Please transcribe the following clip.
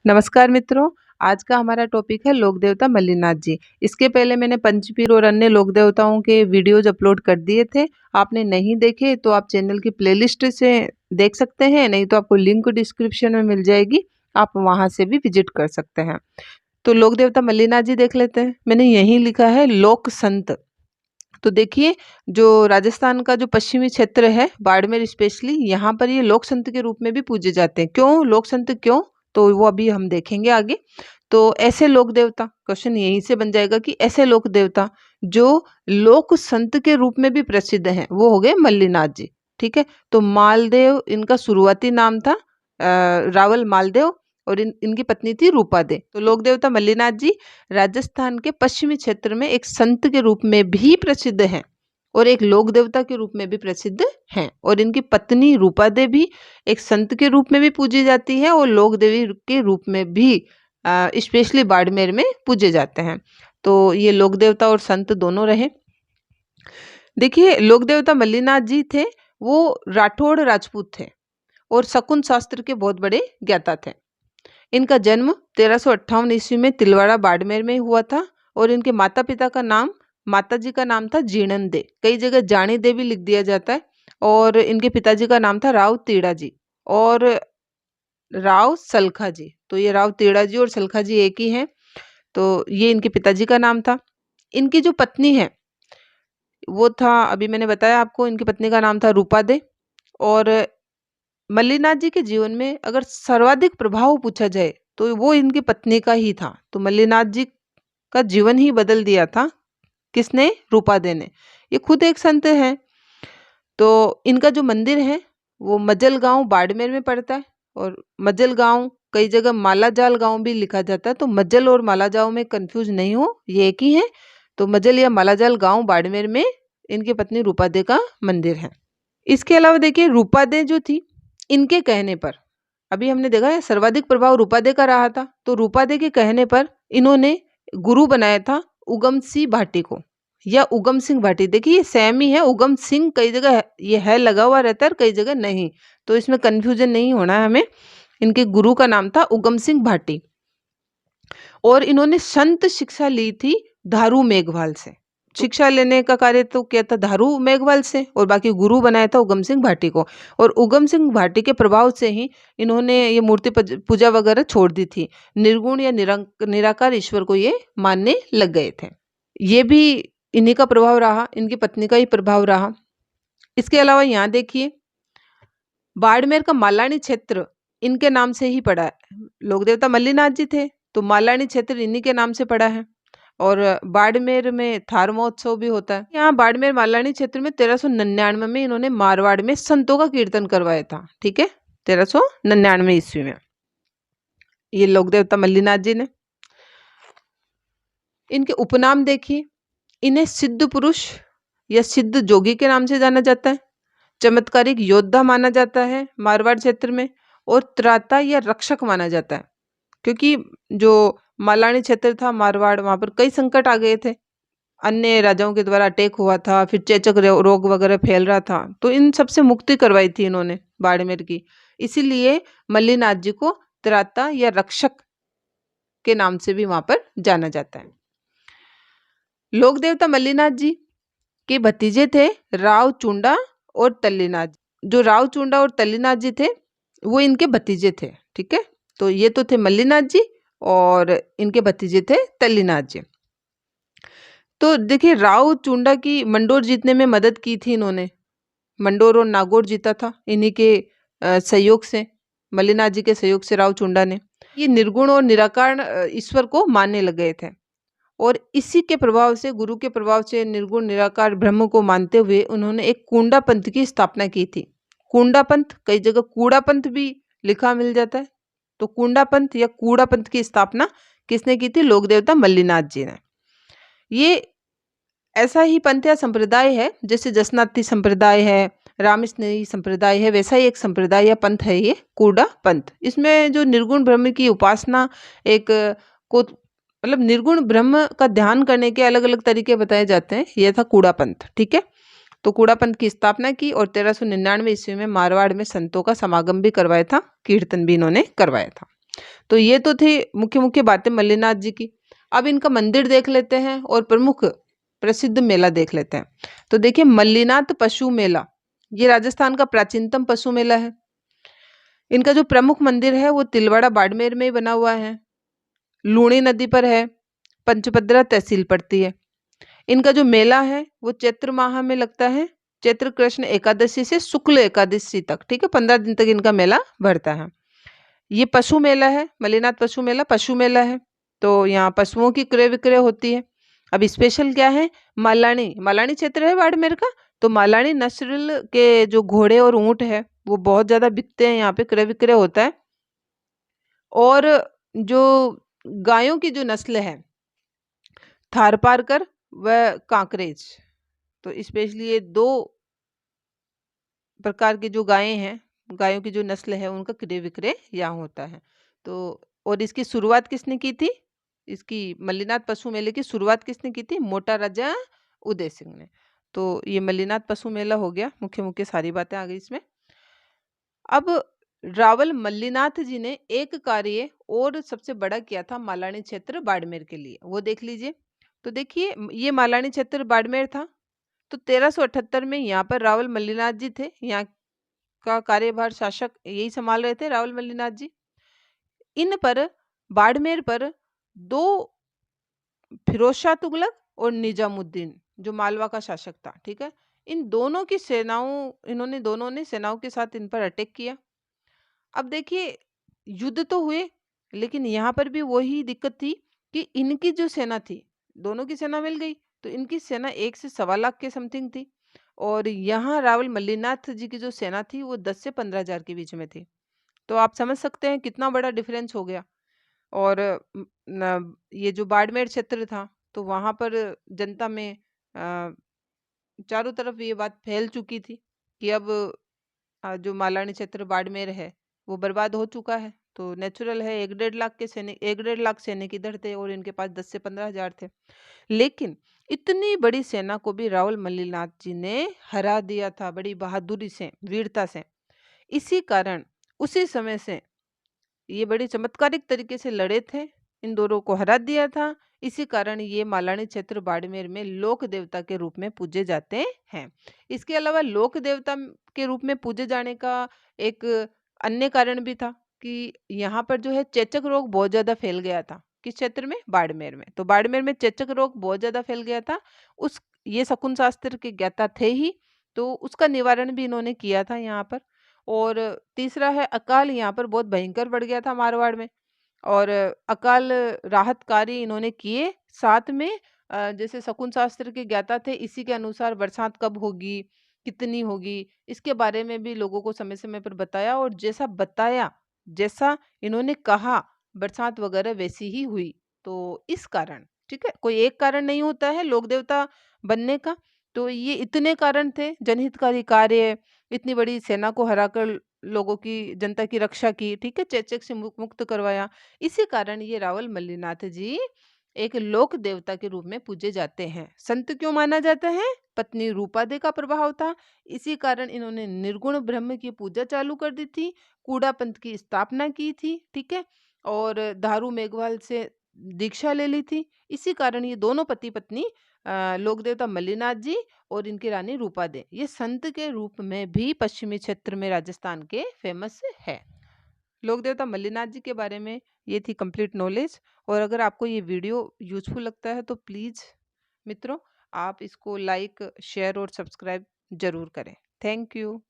नमस्कार मित्रों। आज का हमारा टॉपिक है लोक देवता मल्लिनाथ जी। इसके पहले मैंने पंचपीर और अन्य लोक देवताओं के वीडियोज अपलोड कर दिए थे। आपने नहीं देखे तो आप चैनल की प्लेलिस्ट से देख सकते हैं, नहीं तो आपको लिंक डिस्क्रिप्शन में मिल जाएगी, आप वहां से भी विजिट कर सकते हैं। तो लोक देवता मल्लिनाथ जी देख लेते हैं। मैंने यही लिखा है लोक संत। तो देखिए, जो राजस्थान का जो पश्चिमी क्षेत्र है, बाड़मेर स्पेशली, यहाँ पर ये लोक संत के रूप में भी पूजे जाते हैं। क्यों लोक संत, क्यों? तो वो अभी हम देखेंगे आगे। तो ऐसे लोक देवता, क्वेश्चन यहीं से बन जाएगा कि ऐसे लोक देवता जो लोक संत के रूप में भी प्रसिद्ध हैं, वो हो गए मल्लिनाथ जी। ठीक है। तो मालदेव इनका शुरुआती नाम था, रावल मालदेव, और इनकी पत्नी थी रूपा दे। तो लोक देवता मल्लिनाथ जी राजस्थान के पश्चिमी क्षेत्र में एक संत के रूप में भी प्रसिद्ध हैं और एक लोक देवता के रूप में भी प्रसिद्ध हैं। और इनकी पत्नी रूपा दे भी एक संत के रूप में भी पूजी जाती है और लोक देवी के रूप में भी स्पेशली बाड़मेर में पूजे जाते हैं। तो ये लोक देवता और संत दोनों रहे। देखिए, लोक देवता मल्लिनाथ जी थे, वो राठौड़ राजपूत थे और शकुन शास्त्र के बहुत बड़े ज्ञाता थे। इनका जन्म 1358 ईस्वी में तिलवाड़ा बाड़मेर में हुआ था और इनके माता पिता का नाम, माता जी का नाम था जीणन दे, कई जगह जानी दे भी लिख दिया जाता है। और इनके पिताजी का नाम था राव तीड़ा जी और राव सलखा जी। तो ये राव तीड़ा जी और सलखा जी एक ही हैं। तो ये इनके पिताजी का नाम था। इनकी जो पत्नी है वो था, अभी मैंने बताया आपको, इनकी पत्नी का नाम था रूपा दे। और मल्लिनाथ जी के जीवन में अगर सर्वाधिक प्रभाव पूछा जाए तो वो इनकी पत्नी का ही था। तो मल्लिनाथ जी का जीवन ही बदल दिया था। किसने? रूपा दे ने। ये खुद एक संत हैं। तो इनका जो मंदिर है वो मजल गांव बाड़मेर में पड़ता है। और मजल गांव, कई जगह मालाजाल गांव भी लिखा जाता है, तो मजल और मालाजाल में कंफ्यूज नहीं हो, ये एक ही है। तो मजल या मालाजाल गांव बाड़मेर में इनकी पत्नी रूपा दे का मंदिर है। इसके अलावा देखिए, रूपा दे जो थी, इनके कहने पर, अभी हमने देखा है सर्वाधिक प्रभाव रूपा दे का रहा था, तो रूपा दे के कहने पर इन्होंने गुरु बनाया था उगम सिंह भाटी को, या उगम सिंह भाटी। देखिए ये सेम ही है, उगम सिंह कई जगह ये है लगा हुआ रहता है और कई जगह नहीं, तो इसमें कंफ्यूजन नहीं होना है हमें। इनके गुरु का नाम था उगम सिंह भाटी और इन्होंने संत शिक्षा ली थी धारू मेघवाल से। शिक्षा लेने का कार्य तो किया था धारू मेघवाल से और बाकी गुरु बनाया था उगम सिंह भाटी को। और उगम सिंह भाटी के प्रभाव से ही इन्होंने ये मूर्ति पूजा वगैरह छोड़ दी थी। निर्गुण या निराकार ईश्वर को ये मानने लग गए थे। ये भी इन्हीं का प्रभाव रहा, इनकी पत्नी का ही प्रभाव रहा। इसके अलावा यहाँ देखिए, बाड़मेर का मालानी क्षेत्र इनके नाम से ही पड़ा है। लोक देवता मल्लिनाथ जी थे, तो मालानी क्षेत्र इन्हीं के नाम से पड़ा है। और बाड़मेर में थार महोत्सव भी होता है। यहाँ बाड़मेर मालानी क्षेत्र में 1399 में इन्होंने मारवाड़ में संतों का कीर्तन करवाया था। ठीक है, 1399 ईस्वी में ये लोक देवता मल्लिनाथ जी ने। इनके उपनाम देखिए, इन्हें सिद्ध पुरुष या सिद्ध जोगी के नाम से जाना जाता है। चमत्कारिक योद्धा माना जाता है मारवाड़ क्षेत्र में। और त्राता या रक्षक माना जाता है, क्योंकि जो मालानी क्षेत्र था मारवाड़, वहां पर कई संकट आ गए थे। अन्य राजाओं के द्वारा अटैक हुआ था, फिर चेचक रोग वगैरह फैल रहा था, तो इन सबसे मुक्ति करवाई थी इन्होंने बाड़मेर की। इसीलिए मल्लिनाथ जी को त्राता या रक्षक के नाम से भी वहां पर जाना जाता है। लोक देवता मल्लिनाथ जी के भतीजे थे राव चुंडा और तल्लीनाथ। जो राव चुंडा और तल्लीनाथ जी थे वो इनके भतीजे थे। ठीक है, तो ये तो थे मल्लिनाथ जी और इनके भतीजे थे तल्लीनाथ जी। तो देखिए, राव चुंडा की मंडोर जीतने में मदद की थी इन्होंने। मंडोर और नागौर जीता था इन्हीं के सहयोग से, मल्लिनाथ जी के सहयोग से राव चुंडा ने। ये निर्गुण और निराकार ईश्वर को मानने लग गए थे और इसी के प्रभाव से, गुरु के प्रभाव से, निर्गुण निराकार ब्रह्म को मानते हुए उन्होंने एक कूंडा पंथ की स्थापना की थी। कूंडा पंथ, कई जगह कूड़ा पंथ भी लिखा मिल जाता है। तो कूंडा पंथ या कूड़ा पंथ की स्थापना किसने की थी? लोक देवता मल्लिनाथ जी ने। ये ऐसा ही पंथ या संप्रदाय है जैसे जसनाथी संप्रदाय है, रामस्नेही संप्रदाय है, वैसा ही एक संप्रदाय या पंथ है ये कूड़ा पंथ। इसमें जो निर्गुण ब्रह्म की उपासना, एक को मतलब निर्गुण ब्रह्म का ध्यान करने के अलग अलग तरीके बताए जाते हैं, यह था कूड़ा पंथ। ठीक है, तो कूड़ा पंथ की स्थापना की और 1399 ईस्वी में मारवाड़ में संतों का समागम भी करवाया था, कीर्तन भी इन्होंने करवाया था। तो ये तो थी मुख्य मुख्य बातें मल्लिनाथ जी की। अब इनका मंदिर देख लेते हैं और प्रमुख प्रसिद्ध मेला देख लेते हैं। तो देखिए मल्लिनाथ पशु मेला, ये राजस्थान का प्राचीनतम पशु मेला है। इनका जो प्रमुख मंदिर है वो तिलवाड़ा बाड़मेर में ही बना हुआ है, लूणी नदी पर है, पंचपदरा तहसील पड़ती है। इनका जो मेला है वो चैत्र माह में लगता है, चैत्र कृष्ण एकादशी से शुक्ल एकादशी तक, ठीक है, 15 दिन तक इनका मेला भरता है। ये पशु मेला है, मल्लिनाथ पशु मेला पशु मेला है। तो यहाँ पशुओं की क्रय विक्रय होती है। अब स्पेशल क्या है, मालानी, मालानी क्षेत्र है बाड़मेर का, तो मालानी नस्ल के जो घोड़े और ऊंट है वो बहुत ज्यादा बिकते हैं, यहाँ पे क्रय विक्रय होता है। और जो गायों की जो नस्ल है, थारपारकर व कांकरेज, तो स्पेशली ये दो प्रकार की जो गायें हैं, गायों की जो नस्ल है उनका क्रय विक्रय यहाँ होता है। तो और इसकी शुरुआत किसने की थी, इसकी मल्लिनाथ पशु मेले की शुरुआत किसने की थी, मोटा राजा उदय सिंह ने। तो ये मल्लिनाथ पशु मेला हो गया, मुख्य मुख्य सारी बातें आ गई इसमें। अब रावल मल्लिनाथ जी ने एक कार्य और सबसे बड़ा किया था मालानी क्षेत्र बाड़मेर के लिए, वो देख लीजिए। तो देखिए ये मालानी क्षेत्र बाड़मेर था, तो 1378 में यहाँ पर रावल मल्लिनाथ जी थे, यहाँ का कार्यभार शासक यही संभाल रहे थे रावल मल्लिनाथ जी। इन पर बाड़मेर पर दो फिरोज शाह तुगलक और निजामुद्दीन जो मालवा का शासक था, ठीक है, इन दोनों की सेनाओं, इन्होंने दोनों ने सेनाओं के साथ इन पर अटैक किया। अब देखिए युद्ध तो हुए, लेकिन यहाँ पर भी वही दिक्कत थी कि इनकी जो सेना थी, दोनों की सेना मिल गई तो इनकी सेना 1 से 1.25 लाख के समथिंग थी, और यहाँ रावल मल्लिनाथ जी की जो सेना थी वो 10 से 15 हजार के बीच में थी। तो आप समझ सकते हैं कितना बड़ा डिफरेंस हो गया। और ये जो बाड़मेर क्षेत्र था तो वहां पर जनता में चारों तरफ ये बात फैल चुकी थी कि अब जो मालानी क्षेत्र बाड़मेर है वो बर्बाद हो चुका है। तो नेचुरल है, 1-1.5 लाख के सैनिक, 1-1.5 लाख सैनिक इधर थे और इनके पास 10 से 15 हजार थे। लेकिन इतनी बड़ी सेना को भी रावल मल्लिनाथ जी ने हरा दिया था, बड़ी बहादुरी से, वीरता से। इसी कारण उसी समय से ये बड़ी चमत्कारिक तरीके से लड़े थे, इन दोनों को हरा दिया था। इसी कारण ये मालानी क्षेत्र बाड़मेर में लोक देवता के रूप में पूजे जाते हैं। इसके अलावा लोक देवता के रूप में पूजे जाने का एक अन्य कारण भी था कि यहाँ पर जो है चेचक रोग बहुत ज्यादा फैल गया था। किस क्षेत्र में, बाड़मेर में। तो बाड़मेर में चेचक रोग बहुत ज्यादा फैल गया था, उस ये शकुन शास्त्र के ज्ञाता थे ही, तो उसका निवारण भी इन्होंने किया था यहाँ पर। और तीसरा है अकाल, यहाँ पर बहुत भयंकर बढ़ गया था मारवाड़ में, और अकाल राहत कार्य इन्होंने किए। साथ में जैसे शकुन शास्त्र के ज्ञाता थे, इसी के अनुसार बरसात कब होगी, कितनी होगी, इसके बारे में भी लोगों को समय समय पर बताया, और जैसा बताया, जैसा इन्होंने कहा, बरसात वगैरह वैसी ही हुई। तो इस कारण, ठीक है, कोई एक कारण नहीं होता है लोक देवता बनने का। तो ये इतने कारण थे, जनहितकारी कार्य, इतनी बड़ी सेना को हराकर लोगों की, जनता की रक्षा की, ठीक है, चेचक से मुक्त करवाया। इसी कारण ये रावल मल्लिनाथ जी एक लोक देवता के रूप में पूजे जाते हैं। संत क्यों माना जाता है, पत्नी रूपादे का प्रभाव था, इसी कारण इन्होंने निर्गुण ब्रह्म की पूजा चालू कर दी थी, कूड़ा पंथ की स्थापना की थी, ठीक है, और दारू मेघवाल से दीक्षा ले ली थी। इसी कारण ये दोनों पति पत्नी लोक देवता मल्लिनाथ जी और इनकी रानी रूपा दे, ये संत के रूप में भी पश्चिमी क्षेत्र में राजस्थान के फेमस है। लोक देवता मल्लिनाथ जी के बारे में ये थी कंप्लीट नॉलेज। और अगर आपको ये वीडियो यूजफुल लगता है तो प्लीज़ मित्रों आप इसको लाइक, शेयर और सब्सक्राइब जरूर करें। Thank you.